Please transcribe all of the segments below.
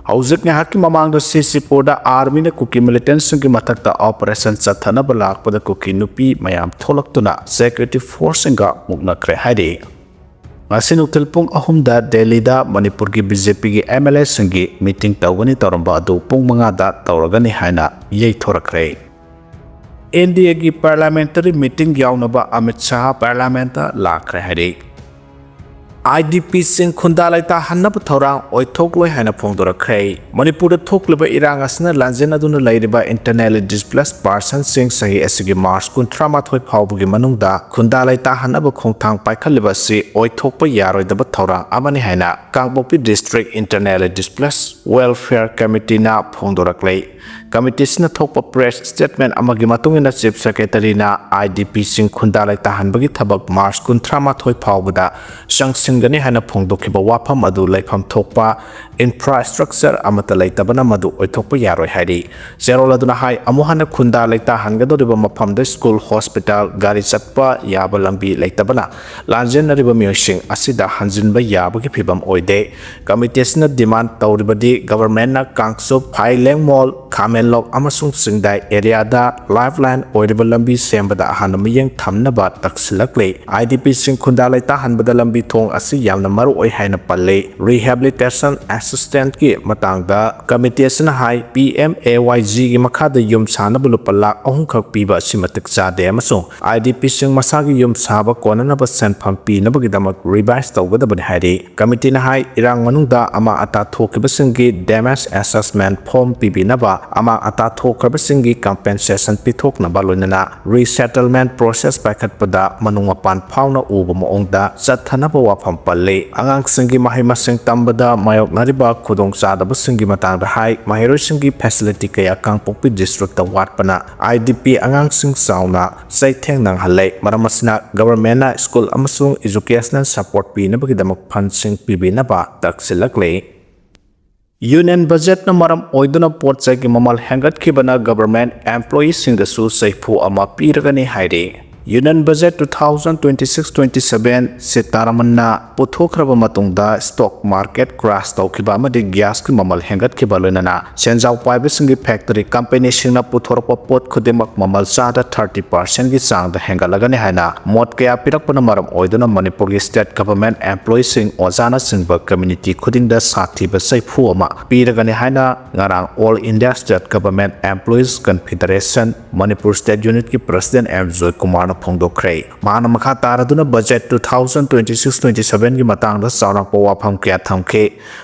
Hauzik ngahaki mamangda Ccpur da army na kuki militants ngi matakta operation chathana balak pada kuki nupi mayam tholaktuna security force nga muknakhre haidi. Ngasin utilpung ahumda Delhi da Manipur ki BJP ki MLA sangi meeting tawani taramba adu pung mangada tawragani haina yeithokhre. India ki parliamentary meeting yawnaba Amit Shah parliamenta lakhre haidi. IDP sing khundalai ta hannab thorang oithokloi haina phongdorakre. Manipur da thokleba irang asna lanjen aduna lairiba internally displaced person sing sahi asigi March 13 phawbugi manungda khundalai ta hannab khongthang paikhalliba si oithokpa yaroidaba thorang amani haina Kangpokpi district internally displaced welfare committee na phongdorakle. Committee sina thokpa press statement amagi matungina chief secretary na IDP sing khundalai ta hanbagi thabak March 13 phawbuda sangsinggani haina phongdokhiba wafam adu laifam thokpa infrastructure amata laitabana madu oithokpa yaroi hairi zero laduna hai amuhana khundalai ta hangadoriba mafamda school hospital gari chatpa yaba lambi laitabana lanjenariba miyosing asida hanjinba yabagi phibam oide. Committee sina demand tawribadi government na Kangsup Phaileng Mall Kamenlok amasung Singdai area da lifeline oiriba lambi sembada ahana miyeng thamnaba taksilakle. IDP sing khundalai ta hanbada lambi thong asi yamna maru oi haina palle. Rehabilitation assistant ki matangda committee sina hai PMAYG ki makhada yum sana bulu palak ahung khak piba simatik chade amasung IDP sing masagi yum saba konana ba senpham pi nabagi damak revise tawgada bani hairi. Committee na hai irang manungda ama ata thokiba singi damage assessment form pibi naba ama ata thokraba singi compensation pithok naba loinana resettlement process paikhatpada manung mapan phawna uba maongda chathanaba wafam palle. Angang singi mahai masing tambada mayok nariba khudong chadaba singi matangda hai mahiroi singi facility kaya Kangpokpi district ta watpana IDP angang sing sauna saitheng nang halai maramasna government na school amasung educational support pi nabagi damak fund sing pibi naba taksilakle. Union budget na maram oiduna pot chai ki mamal hangat khibana government employees sing da su saifu ama piragani hairi. Union budget 2026-27 se taramanna puthokhraba matungda stock market crash tawkhiba amadi gas ki mamal hengat khiba loinana senjau paibe singi factory company singna puthorpa pot khudemak mamal chada 30% ki changda hengalagani haina mot kaya pirakpana maram oiduna Manipur ki state government employees sing ojana singba community khudingda sathiba saifu ama piragani haina ngarang All India State Government Employees Confederation Manipur State Unit ki president M Joy Kumar phongdokhre. Mana makha taraduna budget 2026-27 ki matangda saurangpa wafam kya thamkhe.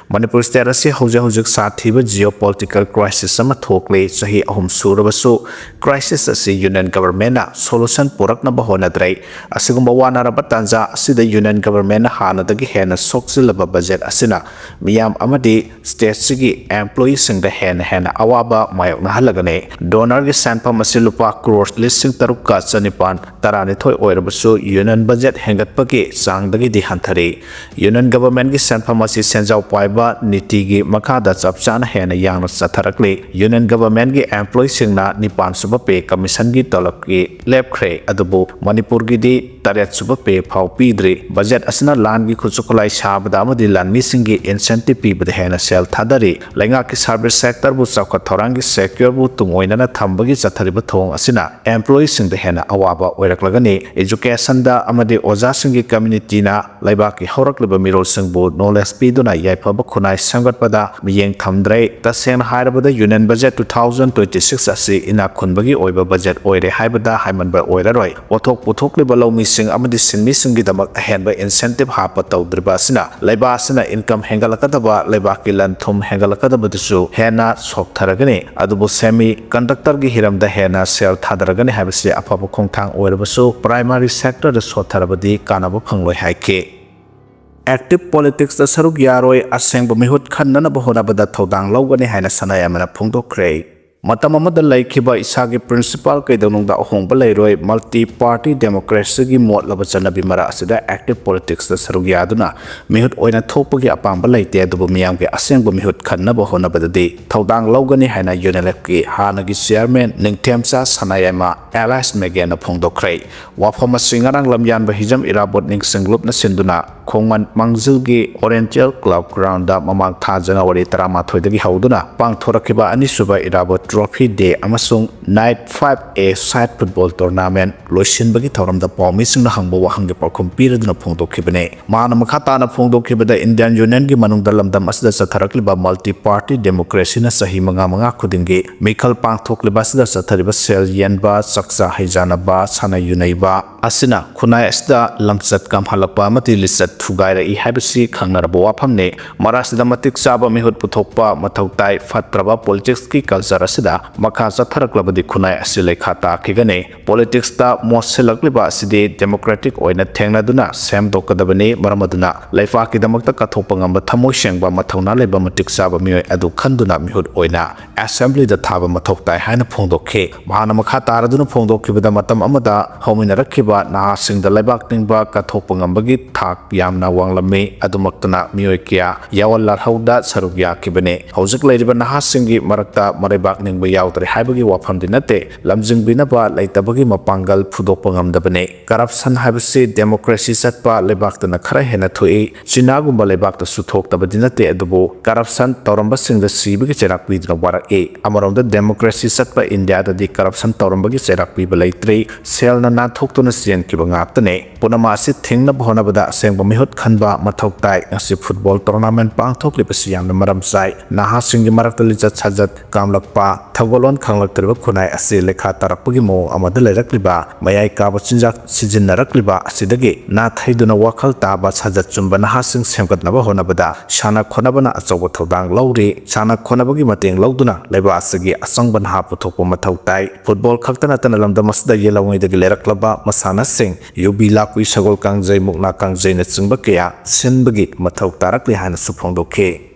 Manipur state asi hojik sathiba geopolitical crisis ama thokle sahi ahum surabasu crisis asi union government na solution puraknaba honadrai asigumba wanaraba tanja asida union government na hanadagi hena soksilaba budget asina miyam amadi state sigi employees singda hena awaba mayokna halagane donor gi sanpam asi lupa crores listing tarukka chanipan tarani thoi oirabasu union budget hengatpagi sangdagi di hanthari. Union government gi sanpam asi senjau paiba niti gi makhada chapchana hena yangna chatharakle. Union government gi employees singna nipan suba pay commission gi tolak gi lepkhre adubu Manipur gi di taret suba pay phau pidri budget asna lan gi khuchukulai sabada amadi lan missing gi incentive pibada hena sel thadari lenga ki service sector bu chawkhat thorang gi secure bu tungoina na thambagi chathariba thong asina employees sing da hena awaba oiraklagani education da amadi oja singi community na laibaki horakleba mirol singbu knowledge piduna yaifaba khunai sangatpada miyeng thamdrai tasena hairabada union budget 2026 asi ina khunbagi oiba budget oire haibada haimanba oiraroi othok puthokliba lomi sing amadi sinmi singi damak ahenba incentive hapa tawdriba asina laiba asina income hengalakadaba laibaki lan thum hengalakadaba dusu hena soktharagani adubu semi conductor gi hiramda hena sel thadaragani haibasi afaba khongthang oirabasu primary sector da sotharabadi kanaba phangloi haike. Active politics da saruk yaroi asengba mihut khannana bahona bada thodang lawgani haina sanaya mana phongdokhre. matam amada laikhiba isagi principal kaidonungda ahongba leiroi multi party democracy gi mot laba chanabi mara asida active politics da sarug yaduna mihut oina thokpagi apamba leite adubu miyam ge asengba mihut khannaba honabadadi thodang lawgani haina unelep ki hanagi chairman ningthemcha sanayama RK Megen na phongdokhre wafama singarang lamyan ba hijam irabot ning singlup na sinduna khongman mangjilgi oriental club ground da mamang tha January 13 dagi hauduna pangthorakiba anisuba irabot trophy day amasung night 5A side football tournament loisinbagi thoramda pawmising na hangba wahangge parkhum piraduna phongdokhibane mana makhata na phongdokhibada Indian Union gi manungda lamdam asda satharakliba multi party democracy na sahi manga khudingi mikhal pangthokliba asda sathariba sel yenba saksa haijanaba sana yunaiba asina khunai asda lamchat kam halakpa mati lisat thugaira I habisi khangnarabo wafamne marasida matik saba mihut puthokpa mathautai fatraba politics ki culture asida makha chatharaklabadi khunai asile khata kigane politics ta moselakliba aside democratic oina thengnaduna semdokadabani maramaduna laifa kidamakta kathokpa ngamba thamoi sengba mathauna leba matik saba mioi adu khanduna mihut oina assembly da thaba mathoktai haina phongdokhe mahana makha taraduna phongdokhibada matam amada homina rakhiba naha singda laibak tingba kathokpa ngambagi thak yamna wanglame adumaktana mioi kya yawallar hauda sarugya kibane hojik leiriba naha singi marakta marebak ningba yawtare haibagi wafamdi nate lamjingbinaba laitabagi mapangal phudokpa ngamdabane corruption haibasi democracy satpa lebaktana khara hena thui chinagumba lebakta suthoktabadi nate adubu corruption toramba singda sibagi cherak pidna warak e amaronda democracy satpa India da di corruption torambagi cherak piba leitre selna na thoktuna sian kiba ngaptane punama asi thingna bhona bada sengba mihut khanba mathoktai asi football tournament pangthoklipa siyamna maram sai naha singi marakta lichat sajat kamlakpa thagolon khanglaktriba khunai asi lekha tarakpagi mo amada lerakliba mayai kaba chinjak sijinnarakliba asidagi na thaiduna wakhal taba sajat chumba naha sing semgatnaba honabada shana khonabana achoba thodang lawri shana khonabagi mateng lawduna leba asigi asangba naha puthokpa mathautai football khaktana tana lamda masda yelawngidagi leraklaba masana sing yubi lakui sagol kangjai mukna kangjai na chingba kya sinbagi mathau tarakli hana suphongdokhe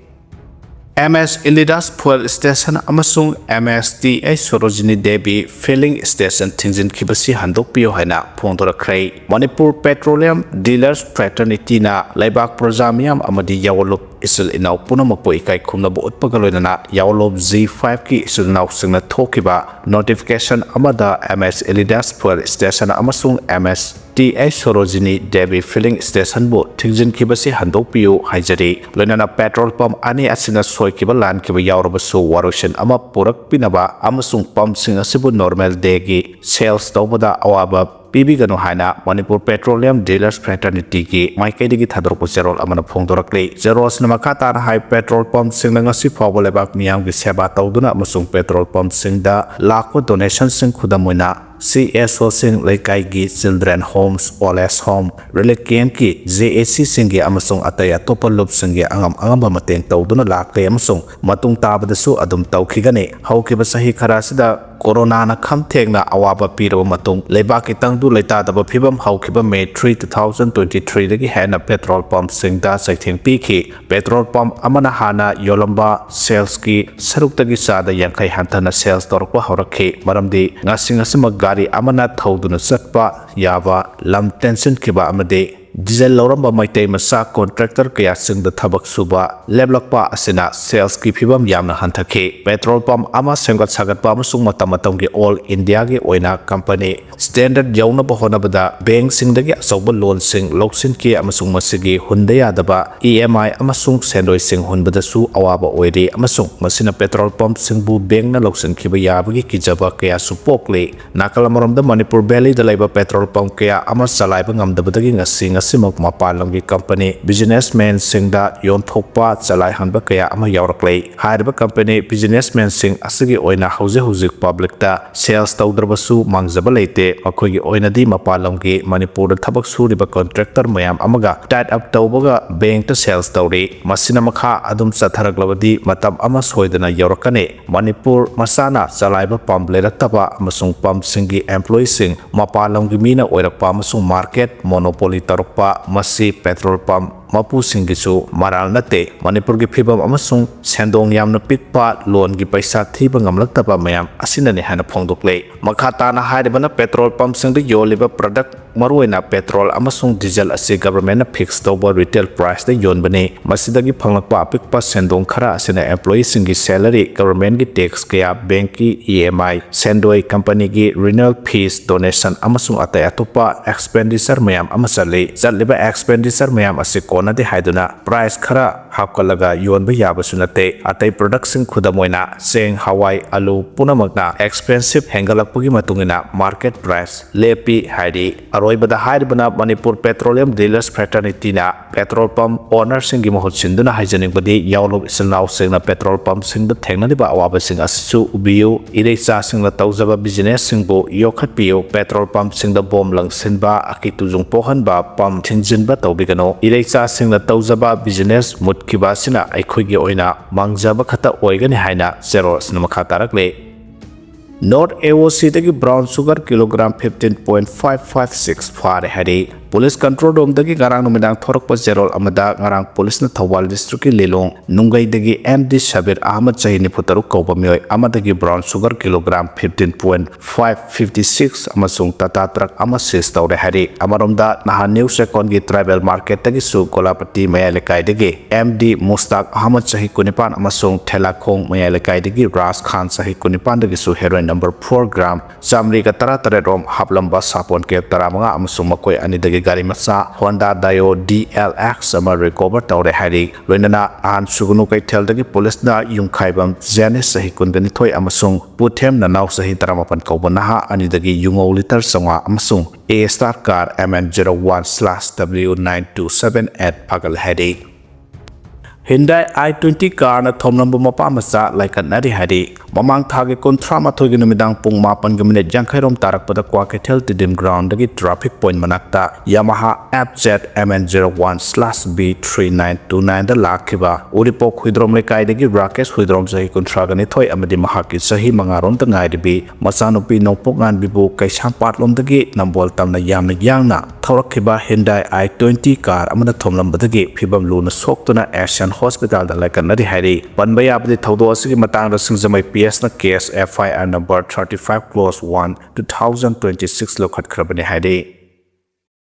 MS Ilidas Fuel Station amasung MSTA Sorojini Devi Filling Station Tingzin Kibasi Handok Pio Hana Phongdokhre Manipur Petroleum Dealers Fraternity na Laibak Projamiam Amadi Yawolup Isil Inaw Punamakpo Ikai Khumnabo Utpagaloinana Yawolup Z5 ki Isil Naw Singna Thokiba Notification Amada MS Ilidas Fuel Station amasung MSTA Sorojini Devi Filling Station bo Tingzin Kibasi Handok Pio Haijari Loinana Petrol Pump ani asina kiba lan kiba yawrabasu waroshin ama purak pinaba amasung pump sing asibu normal day gi sales tawbada awaba pibigano haina Manipur Petroleum Dealers Fraternity ki maikaidigi thadorpo zerol amana phongdorakle zeros na makata na high petrol pump sing na ngasi phawba lebak miyam gi seba tawduna amasung petrol pump sing da lakwa donation sing khudamoina CSO sing laikai gi children homes oles home relic camp ki JAC singi amasung ataya topa loop singi angamba mateng tawduna lakle amasung matung tabadasu adum tawkhigane haukiba sahi kharasida corona na khamthengna awaba piraba matung leibak itangdu leitadaba phibam haukiba May 3 2023 dagi hena petrol pump singda saitheng pikhi petrol pump amana hana yolamba sales ki saruktagi sada yankai hantana sales torpa horakhe maramdi ngasingasima gari amana thauduna satpa yaba lam tension kiba amade diesel loramba maitei masa contractor kaya singda thabak suba leblakpa asina sales ki phibam yamna hanthakhe petrol pump ama sengat sagatpa amasung matamatonggi all India gi oina company standard yauna bahona bada bank singdagi asoba loan sing loksin ki amasung masigi hundaya daba EMI amasung sendoi sing hunbada su awaba oiri amasung masina petrol pump singbu bank na loksin kiba yabagi kijaba kaya supokle nakalamoramda Manipur Valley da laiba petrol pump kaya ama salaiba ngamdabadagi ngasi simok mapalangi company businessman singda yon thokpa chalai hanba kaya ama yawrakle hairba company businessman sing asigi oina hauzik public ta sales tawdrabasu mangjaba leite akogi oina di mapalangi Manipur da thabak suriba contractor mayam amaga tied up tawbaga bank ta sales tawri masina makha adum chatharaglawadi matam ama soidana yawrakane Manipur masana chalaiba pump leraktaba amasung pump singi employee sing mapalangi mina oirakpa amasung market monopoly tarok masi petrol pump mapu singgisu maral nate Manipur gi phibam amasung sendong yamna pikpa loan gi paisa thiba ngamlaktaba mayam asinani hana phongdoklei makha tana haidibana petrol pump singda yoliba product maruina petrol amasung diesel ase government na fix toba retail price da yonbani masidagi phanglakpa pikpa sendong khara asina employee singi salary government gi tax kaya bank ki EMI sendoi company gi renewal fees donation amasung atai atopa expenditure mayam amasale zaliba expenditure mayam ase kona de haiduna price khara hapkalaga yonba yabasu nate atai production khudamoina seng hawai alu punamakna expensive hengalakpugi matungina market price lepi haidi aroibada haidibana Manipur Petroleum Dealers Fraternity na petrol pump owner singi mahut sinduna haijaningbadi yaulok isilnaw singna petrol pump singda thengnaniba awaba sing asisu ubiyu irecha singla tawjaba business singbo yokhatpiyu petrol pump singda bom langsinba akitujung pohanba pump thinjinba tawbigano irecha singla tawjaba business mutkiba sina aikhoigi oina mangjaba khata oigani haina zero sinama khatarakle North AOC dagi brown sugar kilogram 15.556 fare hari police control room dagi garang numidang thorok pa zerol amada garang police na Thawal district ki lelong nungai dagi MD Shabir Ahmad Chahini putaru kauba mioi amadagi brown sugar kilogram 15.556 amasung tata truck ama sis tawre hari amaromda naha news recon gi tribal market dagi su kolapati mayalekai dagi MD Mustaq Ahmad Chahi kunipan amasung Thelakhong mayalekai dagi Ras Khan Chahi kunipan dagi su heroin number 4 gram Samri ka tara rom haplamba sapon ke taramanga amasung makoi ani dagi gari masa Honda Dio DLX ama recover tawre hari loinana an sugunu kai tel dagi police na yungkhaibam Janice sahi kundani thoi amasung puthem na naw sahi taramapan kaubanaha ani dagi yungo liter sanga amasung A star car MN01/W927 at pagal hari Hyundai i20 car na thomnambu mapa masa like nari hari mamang thage kontra ma thogi numidang pung mapan gamine jangkhairom tarakpada kwaketel tidim ground dagi traffic point manakta Yamaha FZ MN01/B3929 da lakhiba uripo khuidrom lekai dagi Rakesh khuidrom sahi kontra gani thoi amadi mahaki sahi mangaron ta ngairibi masanupi nopok ngan bibu kaisam patlom dagi nambol tamna yamna yangna thorakhiba Hyundai i20 car amana thomlambadagi phibam luna soktuna Asian hospital da like nari hari panbaya abdi thodo asigi matang da singjamai PS na case FIR number 35/1/2026 lokhat khrabani hari